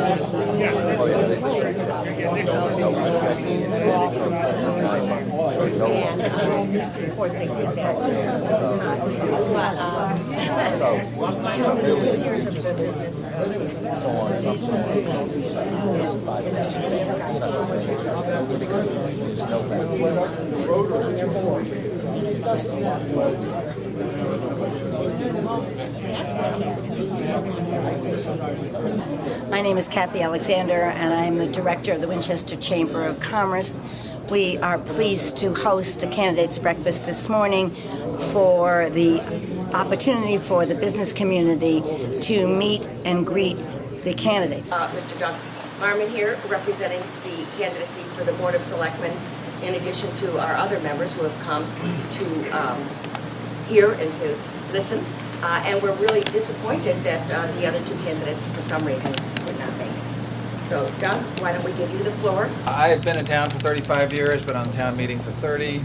of course, they did that. Series of the business. My name is Kathy Alexander, and I'm the director of the Winchester Chamber of Commerce. We are pleased to host a candidates breakfast this morning for the opportunity for the business community to meet and greet the candidates. Mr. Doug Marmon here, representing the candidacy for the Board of Selectmen, in addition to our other members who have come to hear and to listen. And we're really disappointed that the other two candidates, for some reason, could not make it. So, Doug, why don't we give you the floor? I've been in town for 35 years, been on town meeting for 30.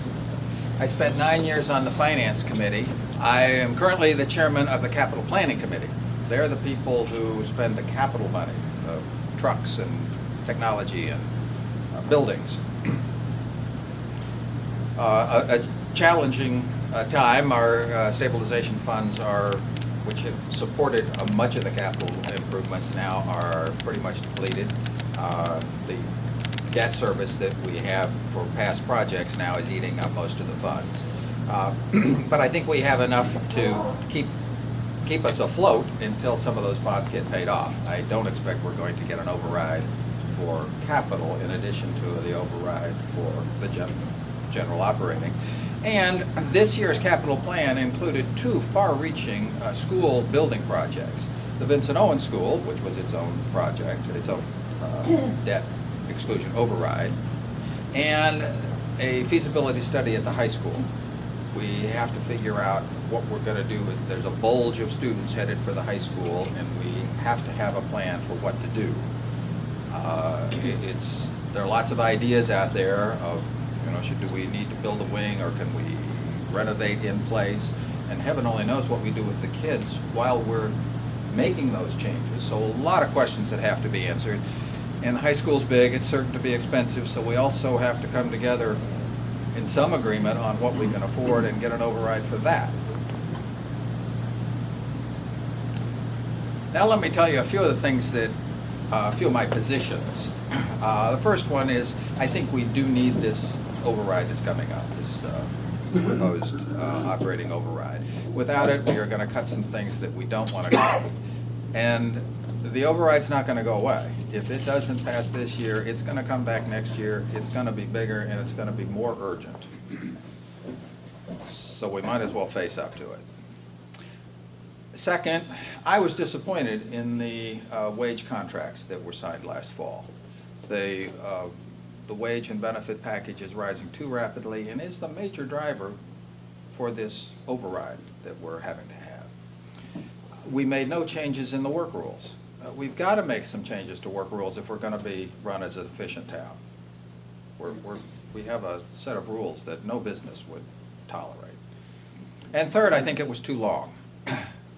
I spent 9 years on the Finance Committee. I am currently the chairman of the Capital Planning Committee. They're the people who spend the capital money, trucks and technology and buildings. A challenging time. Our stabilization funds which have supported much of the capital improvements now are pretty much depleted. The debt service that we have for past projects now is eating up most of the funds. But I think we have enough to keep us afloat until some of those bonds get paid off. I don't expect we're going to get an override for capital in addition to the override for the general operating. And this year's capital plan included two far-reaching school building projects. The Vincent Owen School, which was its own project, its own debt exclusion override, and a feasibility study at the high school. We have to figure out what we're going to do. There's a bulge of students headed for the high school, and we have to have a plan for what to do. There are lots of ideas out there of, do we need to build a wing, or can we renovate in place? And heaven only knows what we do with the kids while we're making those changes. So a lot of questions that have to be answered. And the high school's big, it's certain to be expensive, so we also have to come together in some agreement on what we can afford and get an override for that. Now let me tell you a few of the things that, a few of my positions. The first one is, I think we do need this override that's coming up, this proposed operating override. Without it, we are going to cut some things that we don't want to cut. And the override's not going to go away. If it doesn't pass this year, it's going to come back next year, it's going to be bigger, and it's going to be more urgent. So we might as well face up to it. Second, I was disappointed in the wage contracts that were signed last fall. The wage and benefit package is rising too rapidly and is the major driver for this override that we're having to have. We made no changes in the work rules. We've got to make some changes to work rules if we're going to be run as an efficient town. We have a set of rules that no business would tolerate. And third, I think it was too long.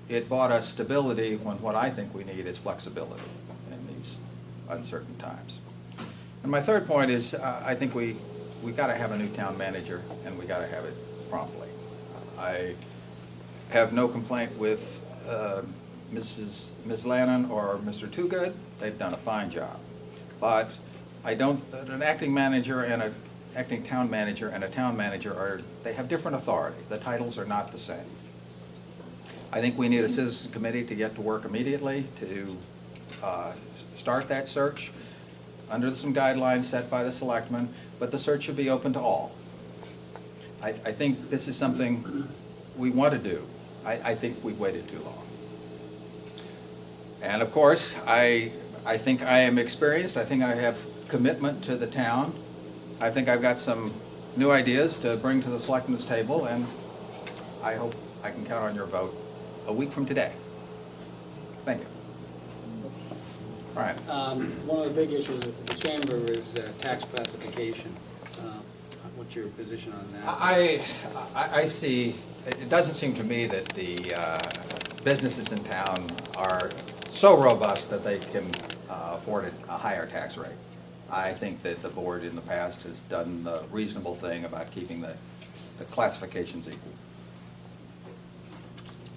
It bought us stability when what I think we need is flexibility in these uncertain times. And my third point is, I think we got to have a new town manager, and we got to have it promptly. I have no complaint with Ms. Lannon or Mr. Toogood. They've done a fine job. But an acting manager and an acting town manager and a town manager they have different authority. The titles are not the same. I think we need a citizen committee to get to work immediately to start that search under some guidelines set by the selectmen, but the search should be open to all. I think this is something we want to do. I think we've waited too long. And of course, I think I am experienced. I think I have commitment to the town. I think I've got some new ideas to bring to the selectmen's table, and I hope I can count on your vote a week from today. Thank you. All right. One of the big issues of the chamber is tax classification. What's your position on that? I see, it doesn't seem to me that the businesses in town are so robust that they can afforded a higher tax rate. I think that the board in the past has done the reasonable thing about keeping the classifications equal.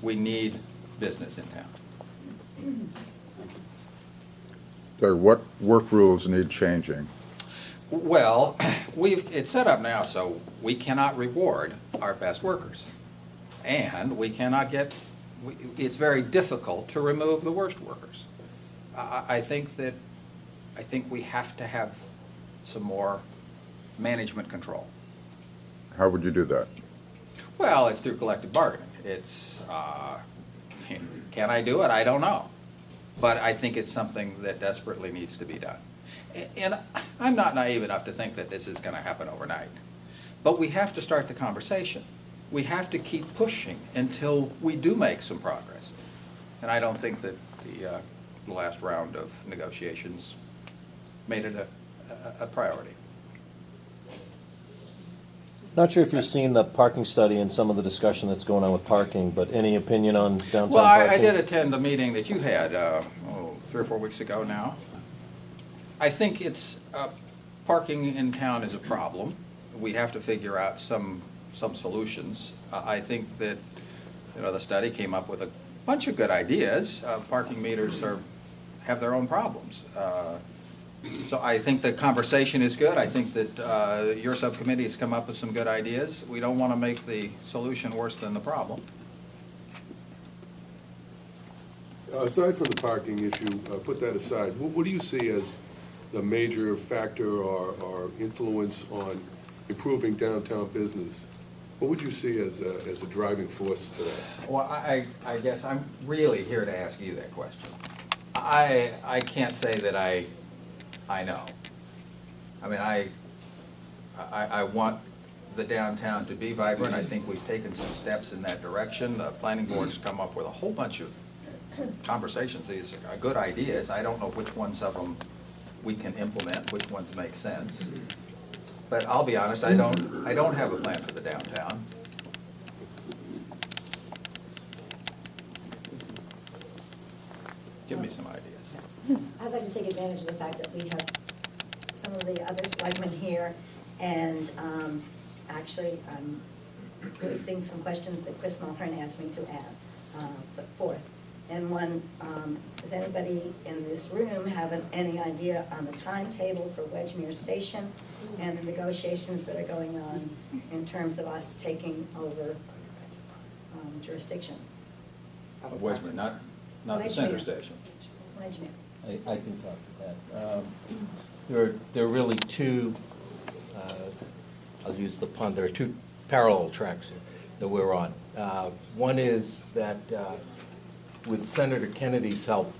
We need business in town. Doug, what work rules need changing? Well, it's set up now so we cannot reward our best workers. And we cannot it's very difficult to remove the worst workers. I think we have to have some more management control. How would you do that? Well, it's through collective bargaining. Can I do it? I don't know. But I think it's something that desperately needs to be done. And I'm not naive enough to think that this is going to happen overnight. But we have to start the conversation. We have to keep pushing until we do make some progress. And I don't think that the last round of negotiations made it a priority. Not sure if you've seen the parking study and some of the discussion that's going on with parking, but any opinion on downtown Well, parking? I did attend the meeting that you had 3 or 4 weeks ago now. I think parking in town is a problem. We have to figure out some solutions. I think that the study came up with a bunch of good ideas. Parking meters have their own problems. So I think the conversation is good. I think that your subcommittee has come up with some good ideas. We don't want to make the solution worse than the problem. Aside from the parking issue, put that aside, what do you see as the major factor or influence on improving downtown business? What would you see as a driving force to that? Well, I guess I'm really here to ask you that question. I can't say that I know. I mean, I want the downtown to be vibrant. I think we've taken some steps in that direction. The planning board's come up with a whole bunch of conversations. These are good ideas. I don't know which ones of them we can implement, which ones make sense. But I'll be honest, I don't have a plan for the downtown. Give me some ideas. I'd like to take advantage of the fact that we have some of the other selectmen here, and actually, I'm voicing some questions that Chris Mulhern asked me to put forth. And one, does anybody in this room have any idea on the timetable for Wedgmere Station and the negotiations that are going on in terms of us taking over jurisdiction? Of Wedgmere, not the center Wedgmere. station. Wedgmere. I can talk to that. There are really two, I'll use the pun, there are two parallel tracks here that we're on. One is that with Senator Kennedy's help,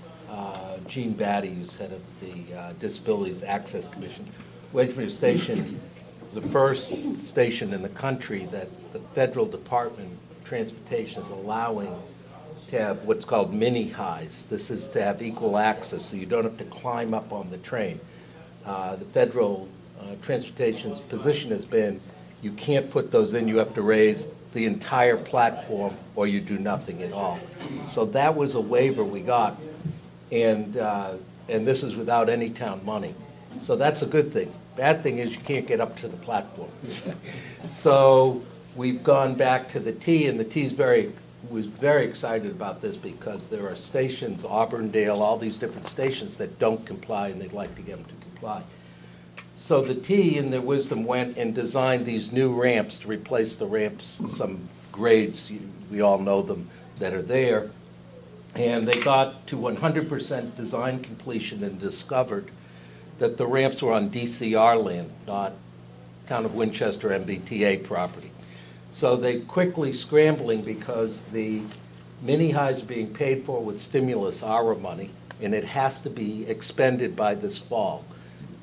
Gene Batty, who's head of the Disabilities Access Commission, Wedgmere Station is the first station in the country that the Federal Department of Transportation is allowing to have what's called mini-highs. This is to have equal access, so you don't have to climb up on the train. The Federal Transportation's position has been, you can't put those in, you have to raise the entire platform or you do nothing at all. So that was a waiver we got, and this is without any town money. So that's a good thing. Bad thing is you can't get up to the platform. So we've gone back to the T, and the T's was very excited about this because there are stations, Auburndale, all these different stations that don't comply, and they'd like to get them to comply. So the T, in their wisdom, went and designed these new ramps to replace the ramps, some grades, we all know them, that are there. And they got to 100% design completion and discovered that the ramps were on DCR land, not Town of Winchester MBTA property. So they quickly scrambling because the mini-highs are being paid for with stimulus ARA money, and it has to be expended by this fall.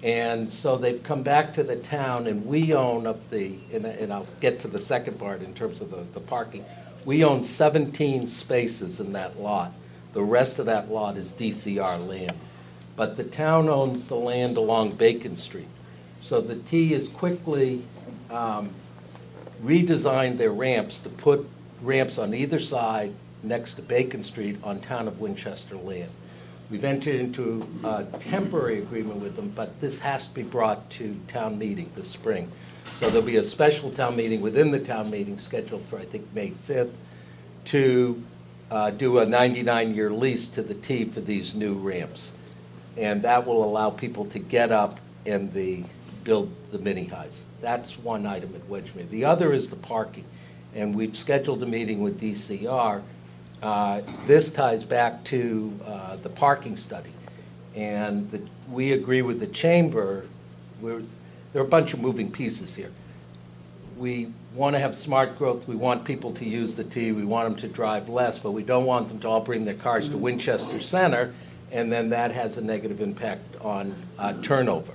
And so they've come back to the town, and we own up and I'll get to the second part in terms of the parking, we own 17 spaces in that lot. The rest of that lot is DCR land. But the town owns the land along Bacon Street. So the T is quickly redesigned their ramps to put ramps on either side next to Bacon Street on Town of Winchester land. We've entered into a temporary agreement with them, but this has to be brought to town meeting this spring. So there'll be a special town meeting within the town meeting scheduled for, I think, May 5th, to do a 99-year lease to the T for these new ramps. And that will allow people to get up and build the mini highs. That's one item at Wedgmere. The other is the parking. And we've scheduled a meeting with DCR. This ties back to the parking study. And we agree with the chamber. There are a bunch of moving pieces here. We want to have smart growth. We want people to use the T. We want them to drive less, but we don't want them to all bring their cars to Winchester Center, and then that has a negative impact on turnover.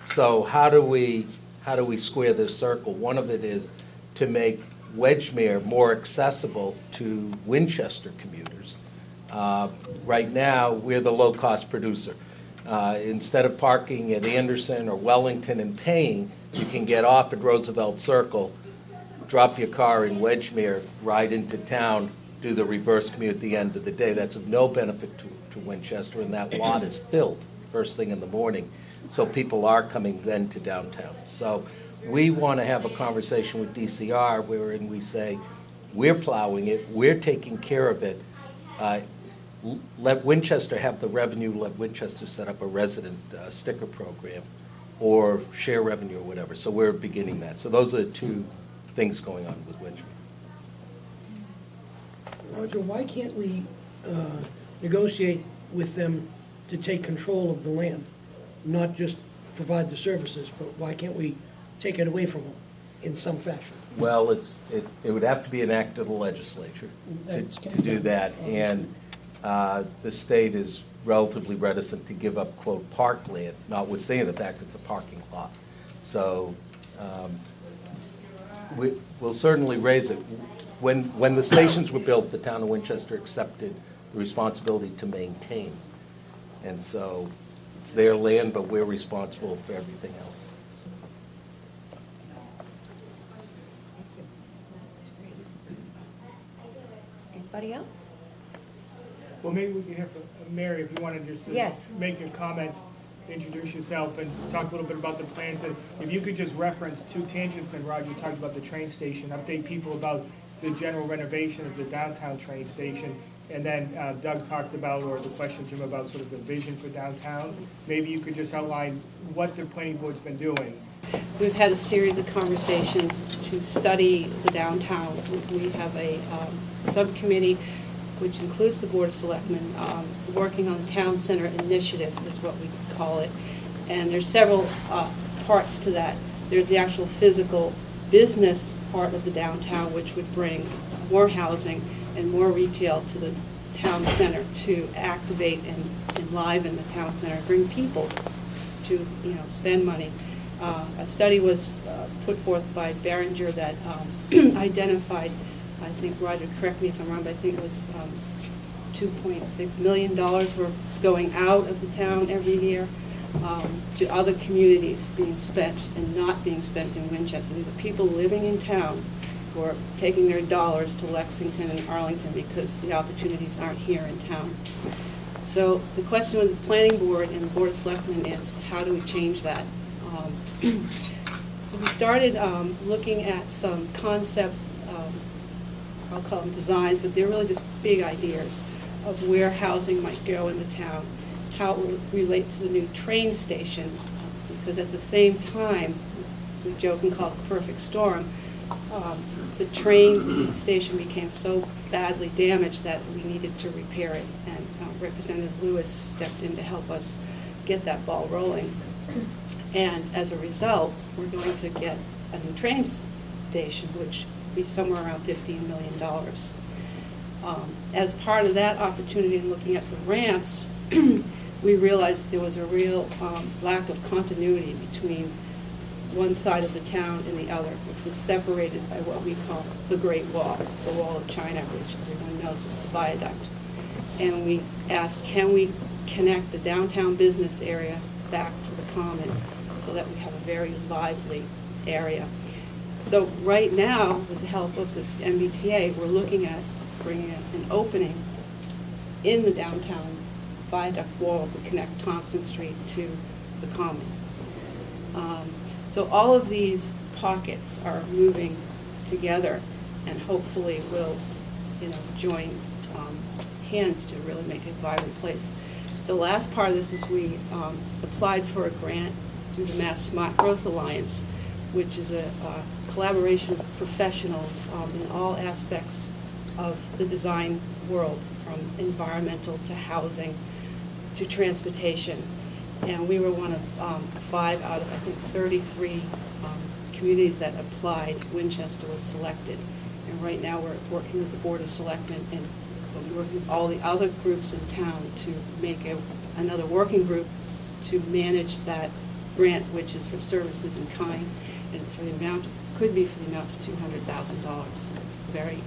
So how do we square this circle? One of it is to make Wedgmere more accessible to Winchester commuters. Right now, we're the low-cost producer. Instead of parking at Anderson or Wellington and paying, you can get off at Roosevelt Circle, drop your car in Wedgmere, ride into town, do the reverse commute at the end of the day. That's of no benefit to Winchester, and that lot is filled first thing in the morning. So people are coming then to downtown. So we want to have a conversation with DCR wherein we say, we're plowing it, we're taking care of it. Let Winchester have the revenue, let Winchester set up a resident sticker program or share revenue or whatever. So we're beginning that. So those are the two things going on with Winchester. Roger, why can't we negotiate with them to take control of the land? Not just provide the services, but why can't we take it away from them in some fashion? Well, it would have to be an act of the legislature to do that. And the state is relatively reticent to give up, quote, parkland, notwithstanding the fact it's a parking lot. So we'll certainly raise it. When the stations were built, the town of Winchester accepted the responsibility to maintain. And so it's their land, but we're responsible for everything else. Anybody else? Well, maybe we can hear from Mary, if you want to just Yes. make a comment, introduce yourself, and talk a little bit about the plans. And if you could just reference two tangents, then Roger, you talked about the train station, update people about the general renovation of the downtown train station. And then Doug talked about, or the question, Jim, about sort of the vision for downtown. Maybe you could just outline what the planning board's been doing. We've had a series of conversations to study the downtown. We have a subcommittee, which includes the Board of Selectmen, working on the Town Center Initiative is what we call it. And there's several parts to that. There's the actual physical business part of the downtown, which would bring more housing and more retail to the town center to activate and enliven the town center, bring people to, spend money. A study was put forth by Behringer that identified, I think, Roger, correct me if I'm wrong, but I think it was $2.6 million were going out of the town every year to other communities being spent and not being spent in Winchester. These are people living in town who are taking their dollars to Lexington and Arlington because the opportunities aren't here in town. So the question with the planning board and the Board of Selectmen is, how do we change that? So we started looking at some concept, I'll call them designs, but they're really just big ideas of where housing might go in the town, how it will relate to the new train station, because at the same time, we joke and call it the perfect storm, the train station became so badly damaged that we needed to repair it, and Representative Lewis stepped in to help us get that ball rolling. And as a result, we're going to get a new train station, which will be somewhere around $15 million. As part of that opportunity in looking at the ramps, we realized there was a real lack of continuity between one side of the town and the other, which was separated by what we call the Great Wall, the Wall of China, which everyone knows is the viaduct. And we asked, can we connect the downtown business area back to the common so that we have a very lively area? So right now, with the help of the MBTA, we're looking at bringing an opening in the downtown viaduct wall to connect Thompson Street to the Common. So all of these pockets are moving together and hopefully will, join hands to really make it a vibrant place. The last part of this is we applied for a grant through the Mass Smart Growth Alliance, which is a collaboration of professionals in all aspects of the design world, from environmental to housing to transportation. And we were one of 5 out of, I think, 33 communities that applied. Winchester was selected. And right now we're working with the Board of Selectmen and working with all the other groups in town to make another working group to manage that grant, which is for services in kind. And it's for the amount, could be for the amount of $200,000. It's a very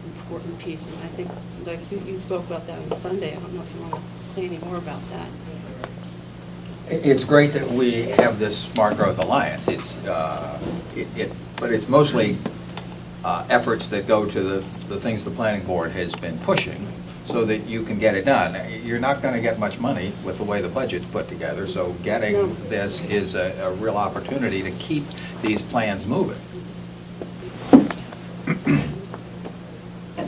important piece. And I think, like you spoke about that on Sunday. I don't know if you want to say any more about that. It's great that we have this Smart Growth Alliance. But it's mostly efforts that go to the things the planning board has been pushing so that you can get it done. You're not going to get much money with the way the budget's put together, so getting this is a real opportunity to keep these plans moving.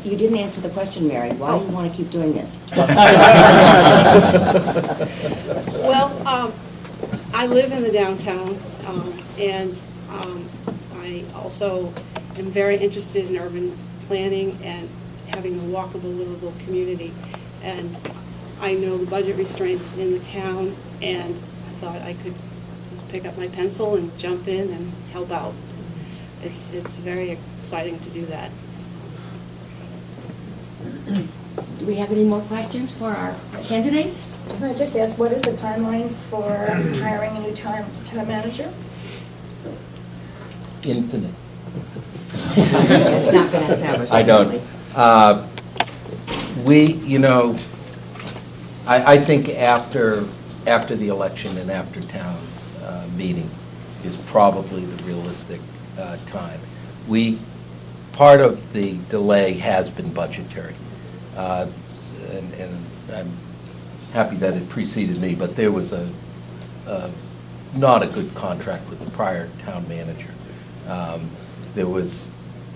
You didn't answer the question, Mary. Why do you want to keep doing this? Well, I live in the downtown, and I also am very interested in urban planning and having a walkable, livable community. And I know the budget restraints in the town, and I thought I could just pick up my pencil and jump in and help out. It's very exciting to do that. Do we have any more questions for our candidates? Can I just ask, what is the timeline for hiring a new town manager? Infinite. It's not been established. I don't. I think after the election and after town meeting is probably the realistic time. Part of the delay has been budgetary. And I'm happy that it preceded me, but there was not a good contract with the prior town manager. There was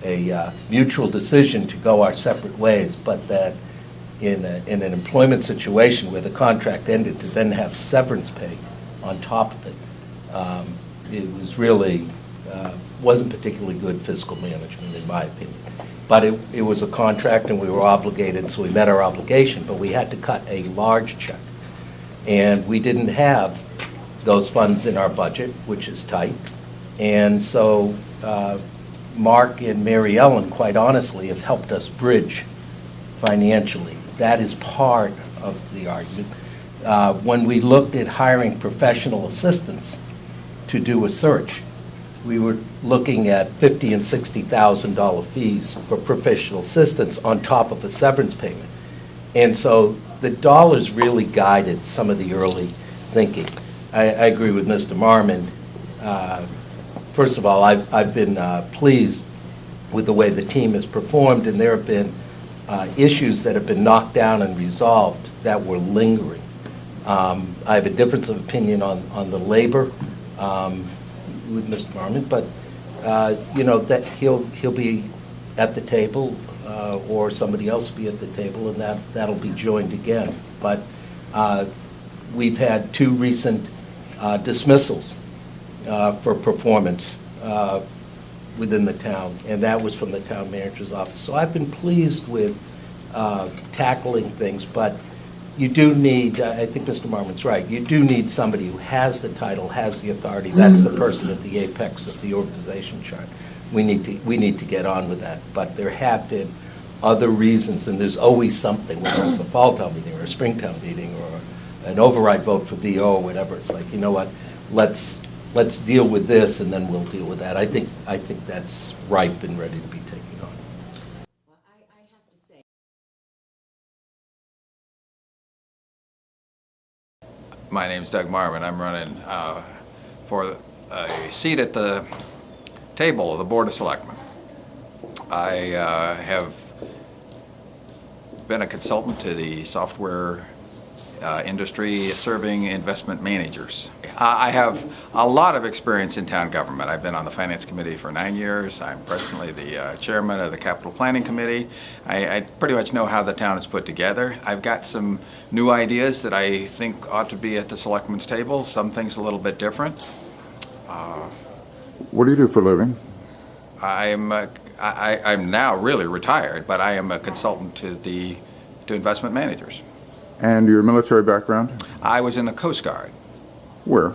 a mutual decision to go our separate ways, but that in an employment situation where the contract ended, to then have severance pay on top of it, it was really wasn't particularly good fiscal management, in my opinion. But it was a contract, and we were obligated, so we met our obligation, but we had to cut a large check. And we didn't have those funds in our budget, which is tight. And so Mark and Mary Ellen, quite honestly, have helped us bridge financially. That is part of the argument. When we looked at hiring professional assistants to do a search, we were looking at $50,000 and $60,000 fees for professional assistants on top of a severance payment. And so the dollars really guided some of the early thinking. I agree with Mr. Marmon. First of all, I've been pleased with the way the team has performed, and there have been issues that have been knocked down and resolved that were lingering. I have a difference of opinion on the labor with Mr. Marmon, but that he'll be at the table, or somebody else will be at the table, and that'll be joined again. But we've had 2 recent dismissals for performance within the town, and that was from the town manager's office. So I've been pleased with tackling things, but you do need, I think Mr. Marmon's right, you do need somebody who has the title, has the authority. That's the person at the apex of the organization chart. We need to get on with that. But there have been other reasons, and there's always something, whether it's a fall town meeting or a spring town meeting or an override vote for DO or whatever. It's like, you know what, let's deal with this, and then we'll deal with that. I think that's ripe and ready to be taken on. Well, I have to say. My name's Doug Marvin. I'm running for a seat at the table of the Board of Selectmen. I have been a consultant to the software industry serving investment managers. I have a lot of experience in town government. I've been on the Finance Committee for 9 years. I'm presently the chairman of the Capital Planning Committee. I pretty much know how the town is put together. I've got some new ideas that I think ought to be at the selectmen's table, some things a little bit different. What do you do for a living? I'm now really retired, but I am a consultant to investment managers. And your military background? I was in the Coast Guard, Where?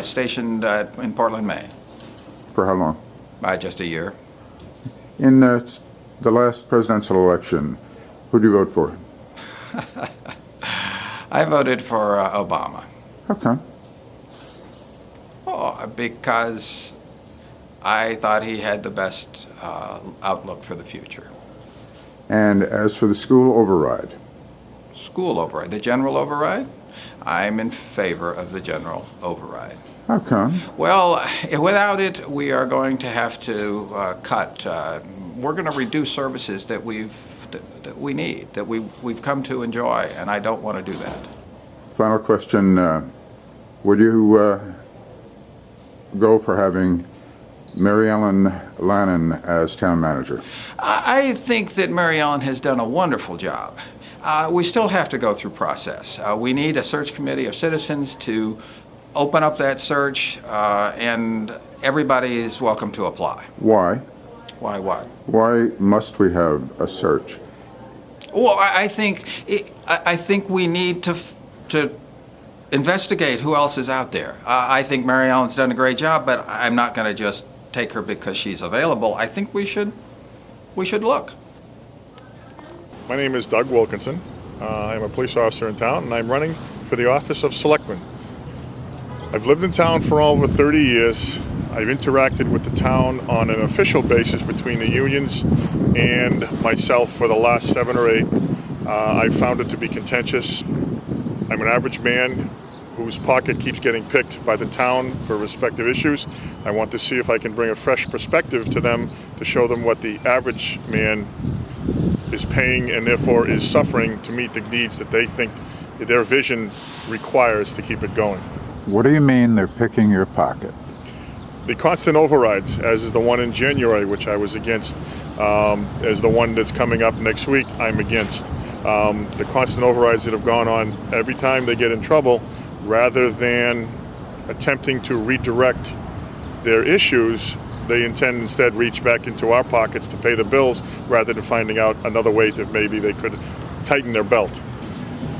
stationed in Portland, Maine, For how long? just a year. In the last presidential election, who did you vote for? I voted for Obama. How come? Oh, because I thought he had the best outlook for the future. And as for the school override? School override, the general override? I'm in favor of the general override. How come? Well, without it, we are going to have to cut. We're going to reduce services that we need, that we've come to enjoy, and I don't want to do that. Final question. Would you go for having Mary Ellen Lannon as town manager? I think that Mary Ellen has done a wonderful job. We still have to go through process. We need a search committee of citizens to open up that search, and everybody is welcome to apply. Why? Why what? Why must we have a search? Well, I think we need to investigate who else is out there. I think Mary Ellen's done a great job, but I'm not going to just take her because she's available. I think we should look. My name is Doug Wilkinson. I'm a police officer in town, and I'm running for the office of Selectman. I've lived in town for over 30 years. I've interacted with the town on an official basis between the unions and myself for the last 7 or 8. I've found it to be contentious. I'm an average man whose pocket keeps getting picked by the town for respective issues. I want to see if I can bring a fresh perspective to them to show them what the average man is paying and therefore is suffering to meet the needs that they think their vision requires to keep it going. What do you mean they're picking your pocket? The constant overrides, as is the one in January, which I was against, as the one that's coming up next week, I'm against. The constant overrides that have gone on every time they get in trouble, rather than attempting to redirect their issues, they intend instead reach back into our pockets to pay the bills rather than finding out another way that maybe they could tighten their belt.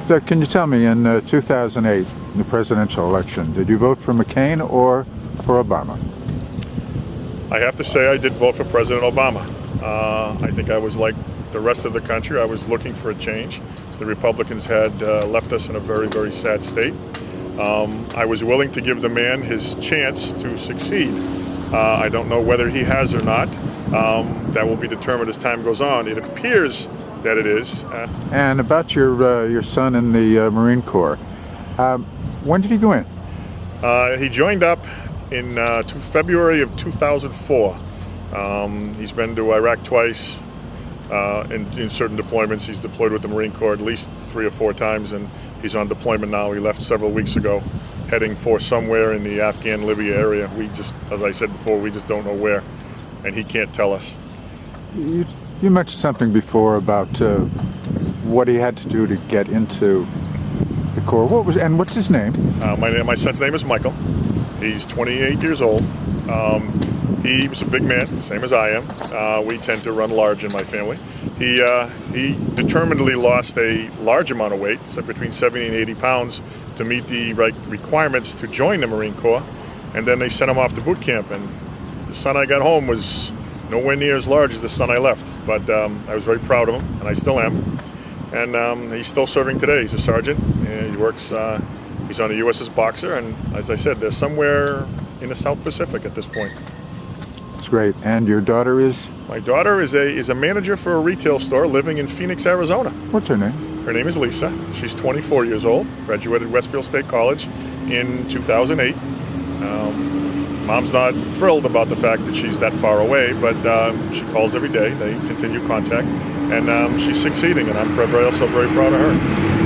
Doug, can you tell me, in 2008, the presidential election, did you vote for McCain or for Obama? I have to say I did vote for President Obama. I think I was like the rest of the country. I was looking for a change. The Republicans had left us in a very, very sad state. I was willing to give the man his chance to succeed. I don't know whether he has or not. That will be determined as time goes on. It appears that it is. And about your son in the Marine Corps, when did he go in? He joined up in February of 2004. He's been to Iraq twice. In certain deployments, he's deployed with the Marine Corps at least 3 or 4 times, and he's on deployment now. He left several weeks ago, heading for somewhere in the Afghan-Libya area. We just, as I said before, we just don't know where, and he can't tell us. You mentioned something before about what he had to do to get into the Corps. What's his name? My son's name is Michael. He's 28 years old. He was a big man, same as I am. We tend to run large in my family. He determinedly lost a large amount of weight, so between 70 and 80 pounds, to meet the requirements to join the Marine Corps. And then they sent him off to boot camp. And the son I got home was nowhere near as large as the son I left. But I was very proud of him, and I still am. And he's still serving today. He's a sergeant, and he works. He's on the USS Boxer, and as I said, they're somewhere in the South Pacific at this point. That's great. And your daughter is? My daughter is a manager for a retail store living in Phoenix, Arizona. What's her name? Her name is Lisa. She's 24 years old, graduated Westfield State College in 2008. Mom's not thrilled about the fact that she's that far away, but she calls every day. They continue contact, and she's succeeding, and I'm also very proud of her.